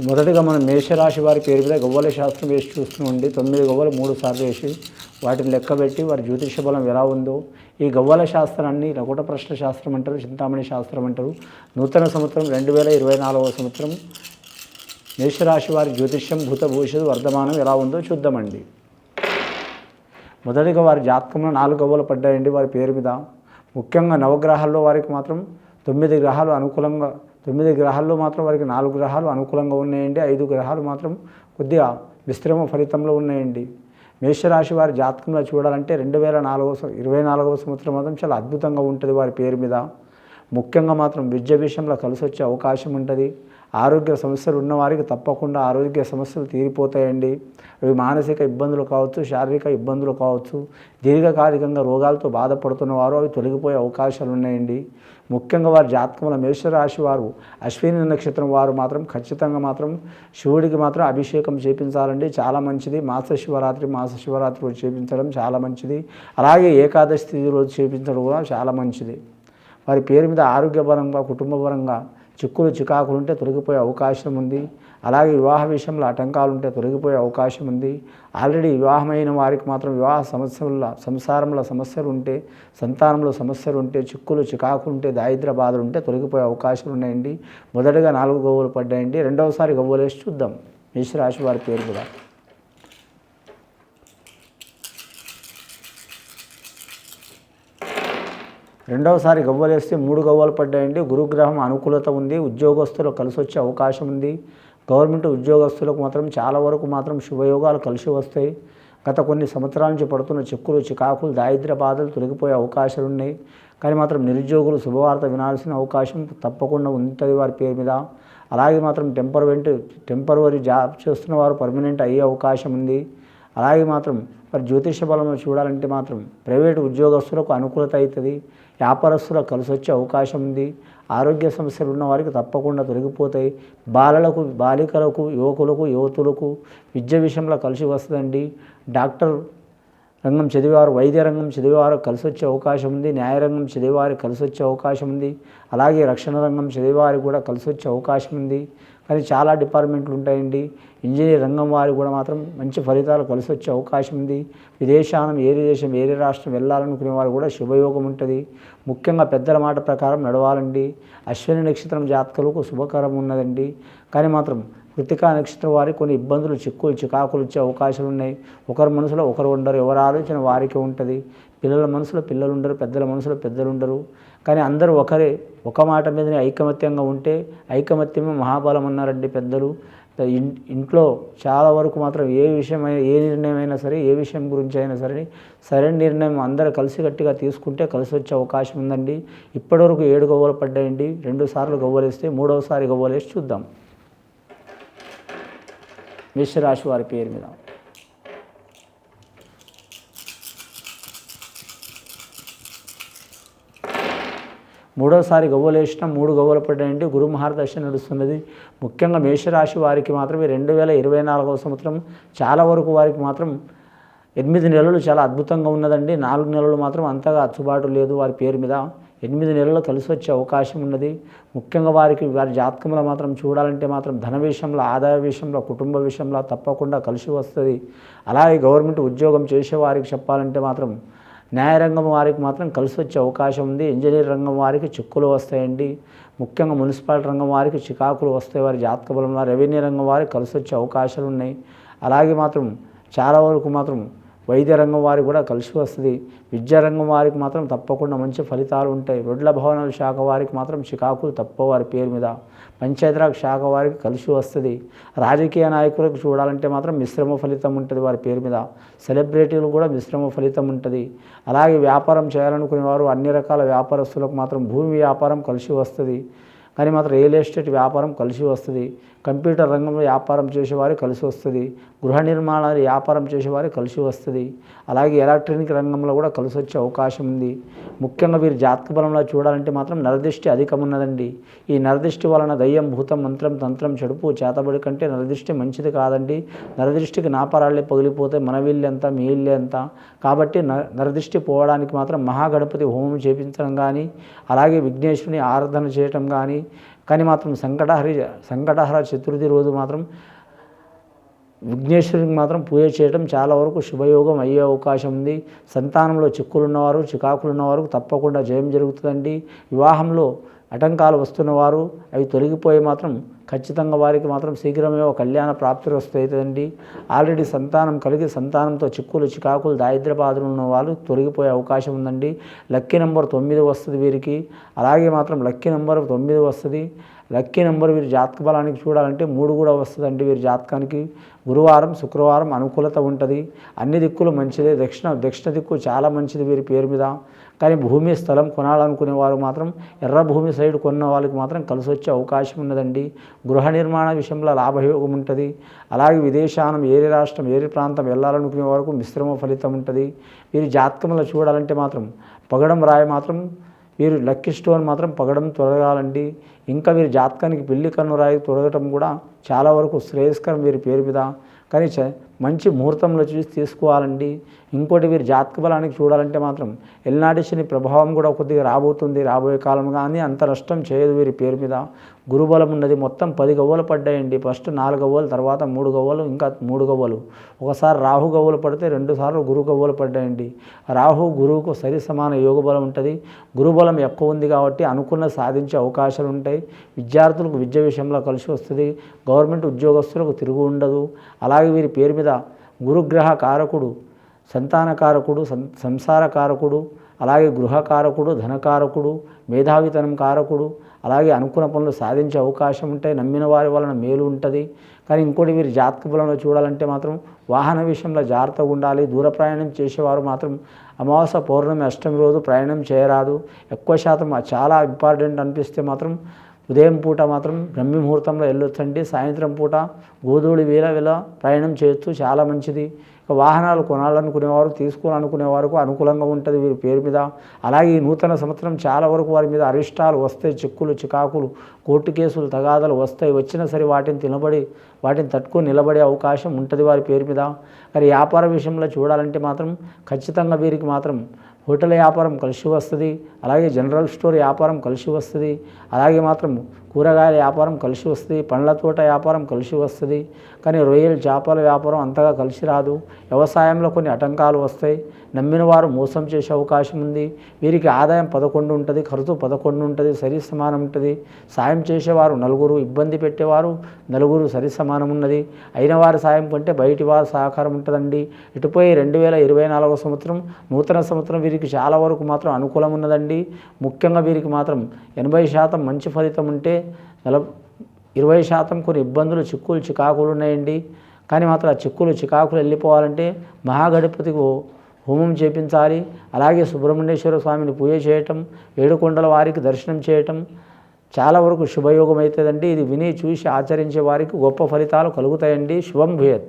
మొదటిగా మనం మేషరాశి వారి పేరు మీద గవ్వల శాస్త్రం వేసి చూస్తున్నామండి. 9 గవ్వలు 3 సార్లు వేసి వాటిని లెక్కబెట్టి వారి జ్యోతిష బలం ఎలా ఉందో ఈ గవ్వల శాస్త్రాన్ని రకుట ప్రశ్న శాస్త్రం అంటారు, చింతామణి శాస్త్రం అంటారు. నూతన సంవత్సరం 2024వ సంవత్సరం మేషరాశి వారి జ్యోతిష్యం భూత భవిష్యత్తు వర్ధమానం ఎలా ఉందో చూద్దామండి. మొదటిగా వారి జాతకంలో 4 గవ్వలు పడ్డాయండి వారి పేరు మీద. ముఖ్యంగా నవగ్రహాల్లో వారికి మాత్రం 9 గ్రహాలు అనుకూలంగా 9 గ్రహాల్లో మాత్రం వారికి 4 గ్రహాలు అనుకూలంగా ఉన్నాయండి. 5 గ్రహాలు మాత్రం కొద్దిగా మిశ్రమ ఫలితంలో ఉన్నాయండి. మేషరాశి వారి జాతకంలో చూడాలంటే 2024వ సంవత్సరం మాత్రం చాలా అద్భుతంగా ఉంటుంది వారి పేరు మీద. ముఖ్యంగా మాత్రం విద్య విషయంలో కలిసి వచ్చే అవకాశం ఉంటుంది. ఆరోగ్య సమస్యలు ఉన్నవారికి తప్పకుండా ఆరోగ్య సమస్యలు తీరిపోతాయండి. అవి మానసిక ఇబ్బందులు కావచ్చు, శారీరక ఇబ్బందులు కావచ్చు, దీర్ఘకాలికంగా రోగాలతో బాధపడుతున్న వారు అవి తొలగిపోయే అవకాశాలు ఉన్నాయండి. ముఖ్యంగా వారి జాతకంలో మేషరాశి వారు అశ్విని నక్షత్రం వారు మాత్రం ఖచ్చితంగా మాత్రం శివుడికి మాత్రం అభిషేకం చేయించాలండి, చాలా మంచిది. మాస శివరాత్రి రోజు చేయించడం చాలా మంచిది. అలాగే ఏకాదశి తిథి రోజు చేయించడం కూడా చాలా మంచిది. వారి పేరు మీద ఆరోగ్యపరంగా కుటుంబపరంగా చిక్కులు చికాకులు ఉంటే తొలగిపోయే అవకాశం ఉంది. అలాగే వివాహ విషయంలో ఆటంకాలు ఉంటే తొలగిపోయే అవకాశం ఉంది. ఆల్రెడీ వివాహమైన వారికి మాత్రం వివాహ సమస్యల సంసారంలో సమస్యలు ఉంటే, సంతానంలో సమస్యలు ఉంటే, చిక్కులు చికాకులు ఉంటే, దారిద్ర్య బాధలు ఉంటే తొలగిపోయే అవకాశాలు ఉన్నాయండి. మొదటగా 4 గవ్వలు పడ్డాయండి. రెండవసారి గవ్వలు వేసి చూద్దాం మేషరాశి వారి పేరు కూడా. రెండవసారి గవ్వలు వేస్తే 3 గవ్వలు పడ్డాయండి. గురుగ్రహం అనుకూలత ఉంది. ఉద్యోగస్తులకు కలిసి వచ్చే అవకాశం ఉంది. గవర్నమెంట్ ఉద్యోగస్తులకు మాత్రం చాలా వరకు మాత్రం శుభయోగాలు కలిసి వస్తాయి. గత కొన్ని సంవత్సరాల నుంచి పడుతున్న చిక్కులు చికాకులు దారిద్ర్య బాధలు తొలగిపోయే అవకాశాలు ఉన్నాయి. కానీ మాత్రం నిరుద్యోగులు శుభవార్త వినాల్సిన అవకాశం తప్పకుండా ఉంటుంది వారి పేరు మీద. అలాగే మాత్రం టెంపరవరీ జాబ్ చేస్తున్న వారు పర్మనెంట్ అయ్యే అవకాశం ఉంది. అలాగే మాత్రం మరి జ్యోతిష బలంలో చూడాలంటే మాత్రం ప్రైవేటు ఉద్యోగస్తులకు అనుకూలత అవుతుంది. వ్యాపారస్తులకు కలిసి వచ్చే అవకాశం ఉంది. ఆరోగ్య సమస్యలు ఉన్న వారికి తప్పకుండా తొలగిపోతాయి. బాలికలకు యువతులకు విద్య విషయంలో కలిసి వస్తుందండి. డాక్టర్ రంగం చదివేవారు, వైద్య రంగం చదివేవారు కలిసి వచ్చే అవకాశం ఉంది. న్యాయరంగం చదివేవారికి కలిసి వచ్చే అవకాశం ఉంది. అలాగే రక్షణ రంగం చదివేవారికి కూడా కలిసి వచ్చే అవకాశం ఉంది. కానీ చాలా డిపార్ట్మెంట్లు ఉంటాయండి. ఇంజనీర్ రంగం వారికి కూడా మాత్రం మంచి ఫలితాలు కలిసి వచ్చే అవకాశం ఉంది. విదేశానం వేరే దేశం వేరే రాష్ట్రం వెళ్ళాలనుకునే వారు కూడా శుభయోగం ఉంటుంది. ముఖ్యంగా పెద్దల మాట ప్రకారం నడవాలండి. అశ్విని నక్షత్రం జాతకులకు శుభకరం ఉన్నదండి. కానీ మాత్రం కృతికా నక్షత్రం వారికి కొన్ని ఇబ్బందులు చిక్కులు చికాకులు వచ్చే అవకాశాలు ఉన్నాయి. ఒకరి మనసులో ఒకరు ఉండరు, ఎవరి ఆలోచన వారికి ఉంటుంది. పిల్లల మనసులో పిల్లలు ఉండరు, పెద్దల మనసులో పెద్దలు ఉండరు. కానీ అందరూ ఒకరే, ఒక మాట మీదనే ఐకమత్యంగా ఉంటే ఐకమత్యమే మహాబలం అన్నారండి పెద్దలు. ఇంట్లో చాలా వరకు మాత్రం ఏ నిర్ణయం అయినా సరే, ఏ విషయం గురించి అయినా సరే సరైన నిర్ణయం అందరూ కలిసికట్టుగా తీసుకుంటే కలిసి వచ్చే అవకాశం ఉందండి. ఇప్పటివరకు 7 గవ్వలు పడ్డాయండి. 2 సార్లు గవ్వలు వేస్తే 3వసారి గవ్వలు వేసి చూద్దాం మేషరాశి వారి పేరు మీద. మూడోసారి గవ్వలు వేసిన 3 గవ్వలు పడ్డాయండి. గురు మహాదశ నడుస్తున్నది. ముఖ్యంగా మేషరాశి వారికి మాత్రమే 2024వ సంవత్సరం చాలా వరకు వారికి మాత్రం 8 నెలలు చాలా అద్భుతంగా ఉన్నదండి. 4 నెలలు మాత్రం అంతగా అచ్చుబాటు లేదు వారి పేరు మీద. 8 నెలలు కలిసి వచ్చే అవకాశం ఉన్నది. ముఖ్యంగా వారి జాతకంలో మాత్రం చూడాలంటే మాత్రం ధన విషయంలో, ఆదాయ విషయంలో, కుటుంబ విషయంలో తప్పకుండా కలిసి వస్తుంది. అలాగే గవర్నమెంట్ ఉద్యోగం చేసే వారికి చెప్పాలంటే మాత్రం న్యాయరంగం వారికి మాత్రం కలిసి వచ్చే అవకాశం ఉంది. ఇంజనీర్ రంగం వారికి చిక్కులు వస్తాయండి. ముఖ్యంగా మున్సిపాలిటీ రంగం వారికి చికాకులు వస్తాయి వారి జాతక బలంలో. రెవెన్యూ రంగం వారికి కలిసి వచ్చే అవకాశాలు ఉన్నాయి. అలాగే మాత్రం చాలా వరకు మాత్రం వైద్య రంగం వారికి కూడా కలిసి వస్తుంది. విద్యారంగం వారికి మాత్రం తప్పకుండా మంచి ఫలితాలు ఉంటాయి. రొడ్ల భవనాల శాఖ వారికి మాత్రం చికాకులు తప్ప వారి పేరు మీద. పంచాయతీరాజ్ శాఖ వారికి కలిసి వస్తుంది. రాజకీయ నాయకులకు చూడాలంటే మాత్రం మిశ్రమ ఫలితం ఉంటుంది వారి పేరు మీద. సెలబ్రిటీలు కూడా మిశ్రమ ఫలితం ఉంటుంది. అలాగే వ్యాపారం చేయాలనుకునే వారు అన్ని రకాల వ్యాపారస్తులకు మాత్రం భూమి వ్యాపారం కలిసి వస్తుంది. కానీ మాత్రం రియల్ ఎస్టేట్ వ్యాపారం కలిసి వస్తుంది. కంప్యూటర్ రంగంలో వ్యాపారం చేసేవారికి కలిసి వస్తుంది. గృహ నిర్మాణాలు వ్యాపారం చేసేవారికి కలిసి వస్తుంది. అలాగే ఎలక్ట్రానిక్ రంగంలో కూడా కలిసి వచ్చే అవకాశం ఉంది. ముఖ్యంగా వీరి జాతక బలంలో చూడాలంటే మాత్రం నరదృష్టి అధికం ఉన్నదండి. ఈ నరదృష్టి వలన దయ్యం, భూతం, మంత్రం, తంత్రం, చెడుపు, చేతబడి కంటే నరదృష్టి మంచిది కాదండి. నరదృష్టికి నాపరాళ్ళే పగిలిపోతే మన వీళ్ళు ఎంత, మీ ఇల్లు ఎంత. కాబట్టి నరదృష్టి పోవడానికి మాత్రం మహాగణపతి హోమం చేపించడం కానీ, అలాగే విఘ్నేశ్వరుని ఆరాధన చేయటం కానీ, కానీ మాత్రం సంకటహర చతుర్థి రోజు మాత్రం విఘ్నేశ్వరునికి మాత్రం పూజ చేయడం చాలా వరకు శుభయోగం అయ్యే అవకాశం ఉంది. సంతానంలో చిక్కులున్నవారు చికాకులున్నవారు తప్పకుండా జయం జరుగుతుందండి. వివాహంలో ఆటంకాలు వస్తున్నవారు అవి తొలగిపోయి మాత్రం ఖచ్చితంగా వారికి మాత్రం శీఘ్రమే ఒక కళ్యాణ ప్రాప్తి వస్తుందండి. ఆల్రెడీ సంతానం కలిగి సంతానంతో చిక్కులు చికాకులు దారిద్ర్య బాధలు ఉన్న వాళ్ళు తొలగిపోయే అవకాశం ఉందండి. లక్కీ నెంబర్ 9 వస్తుంది వీరికి. అలాగే మాత్రం లక్కీ నెంబర్ 9 వస్తుంది. లక్కీ నెంబర్ వీరి జాతక బలానికి చూడాలంటే 3 కూడా వస్తుందండి. వీరి జాతకానికి గురువారం శుక్రవారం అనుకూలత ఉంటుంది. అన్ని దిక్కులు మంచిదే. దక్షిణ దిక్కు చాలా మంచిది వీరి పేరు మీద. కానీ భూమి స్థలం కొనాలనుకునే వారు మాత్రం ఎర్ర భూమి సైడ్ కొన్న వాళ్ళకి మాత్రం కలిసి వచ్చే అవకాశం ఉన్నదండి. గృహ నిర్మాణ విషయంలో లాభయోగం ఉంటుంది. అలాగే విదేశానం ఏరి రాష్ట్రం ఏరి ప్రాంతం వెళ్ళాలనుకునే వరకు మిశ్రమ ఫలితం ఉంటుంది. వీరి జాతకంలో చూడాలంటే మాత్రం పగడం రాయి మాత్రం వీరు లక్కీ స్టోన్ మాత్రం పగడం తొలగాలండి. ఇంకా వీరి జాతకానికి పెళ్లి కన్ను రాయి తొలగటం కూడా చాలా వరకు శ్రేయస్కరం వీరి పేరు మీద. కానీ మంచి ముహూర్తంలో చూసి తీసుకోవాలండి. ఇంకోటి వీరి జాతక బలానికి చూడాలంటే మాత్రం ఎల్నాటి శని ప్రభావం కూడా కొద్దిగా రాబోయే కాలం, కానీ అంత నష్టం చేయదు వీరి పేరు మీద. గురుబలం ఉన్నది. మొత్తం 10 గవ్వలు పడ్డాయండి. ఫస్ట్ 4 గవ్వలు, తర్వాత 3 గవ్వలు, ఇంకా 3 గవ్వలు. ఒకసారి రాహు గవ్వలు పడితే 2 సార్లు గురు గవ్వలు పడ్డాయండి. రాహు గురువుకు సరి సమాన యోగ బలం ఉంటుంది. గురుబలం ఎక్కువ ఉంది కాబట్టి అనుకున్న సాధించే అవకాశాలు ఉంటాయి. విద్యార్థులకు విద్య విషయంలో కలిసి వస్తుంది. గవర్నమెంట్ ఉద్యోగస్తులకు తిరుగు ఉండదు. అలాగే వీరి పేరు మీద గురుగ్రహ కారకుడు సంతానకారకుడు, సంసారకారకుడు, అలాగే గృహకారకుడు, ధనకారకుడు, మేధావితనం కారకుడు, అలాగే అనుకున్న పనులు సాధించే అవకాశం ఉంటాయి. నమ్మిన వారి వలన మేలు ఉంటుంది. కానీ ఇంకోటి వీరి జాతక బలంలో చూడాలంటే మాత్రం వాహన విషయంలో జాగ్రత్తగా ఉండాలి. దూర ప్రయాణం చేసేవారు మాత్రం అమావాస్య పౌర్ణమి అష్టమి రోజు ప్రయాణం చేయరాదు. ఎక్కువ శాతం చాలా ఇంపార్టెంట్ అనిపిస్తే మాత్రం ఉదయం పూట మాత్రం బ్రహ్మి ముహూర్తంలో వెళ్ళొచ్చండి. సాయంత్రం పూట గోధూళి వేళ ప్రయాణం చేయొచ్చు, చాలా మంచిది. వాహనాలు కొనాలనుకునేవారు తీసుకోవాలనుకునేవారు అనుకూలంగా ఉంటుంది వీరి పేరు మీద. అలాగే ఈ నూతన సంవత్సరం చాలా వరకు వారి మీద అరిష్టాలు వస్తాయి. చిక్కులు చికాకులు కోర్టు కేసులు తగాదాలు వస్తాయి. వచ్చినా సరే వాటిని తట్టుకొని నిలబడే అవకాశం ఉంటుంది వారి పేరు మీద. మరి వ్యాపార విషయంలో చూడాలంటే మాత్రం ఖచ్చితంగా వీరికి మాత్రం హోటల్ వ్యాపారం కలిసి వస్తుంది. అలాగే జనరల్ స్టోర్ వ్యాపారం కలిసి వస్తుంది. అలాగే మాత్రం కూరగాయల వ్యాపారం కలిసి వస్తుంది. పండ్ల తోట వ్యాపారం కలిసి వస్తుంది. కానీ రొయ్యలు చేపల వ్యాపారం అంతగా కలిసి రాదు. వ్యవసాయంలో కొన్ని ఆటంకాలు వస్తాయి. నమ్మిన వారు మోసం చేసే అవకాశం ఉంది. వీరికి ఆదాయం 11 ఉంటుంది, ఖర్చు 11 ఉంటుంది, సరి సమానం ఉంటుంది. సాయం చేసేవారు 4, ఇబ్బంది పెట్టేవారు 4 సరి సమానం ఉన్నది. అయిన వారి సాయం కంటే బయటి వారి సహకారం ఉంటుందండి. ఇటుపోయి 2024 సంవత్సరం నూతన సంవత్సరం వీరికి చాలా వరకు మాత్రం అనుకూలం ఉన్నదండి. ముఖ్యంగా వీరికి మాత్రం 80% మంచి ఫలితం ఉంటే 20% కొన్ని ఇబ్బందులు చిక్కులు చికాకులు ఉన్నాయండి. కానీ మాత్రం ఆ చిక్కులు చికాకులు వెళ్ళిపోవాలంటే మహాగణపతికి హోమం చేపించాలి. అలాగే సుబ్రహ్మణ్యేశ్వర స్వామిని పూజ చేయటం, 7 కొండల వారికి దర్శనం చేయటం చాలా వరకు శుభయోగం అవుతుందండి. ఇది విని చూసి ఆచరించే వారికి గొప్ప ఫలితాలు కలుగుతాయండి. శుభం భూయత్.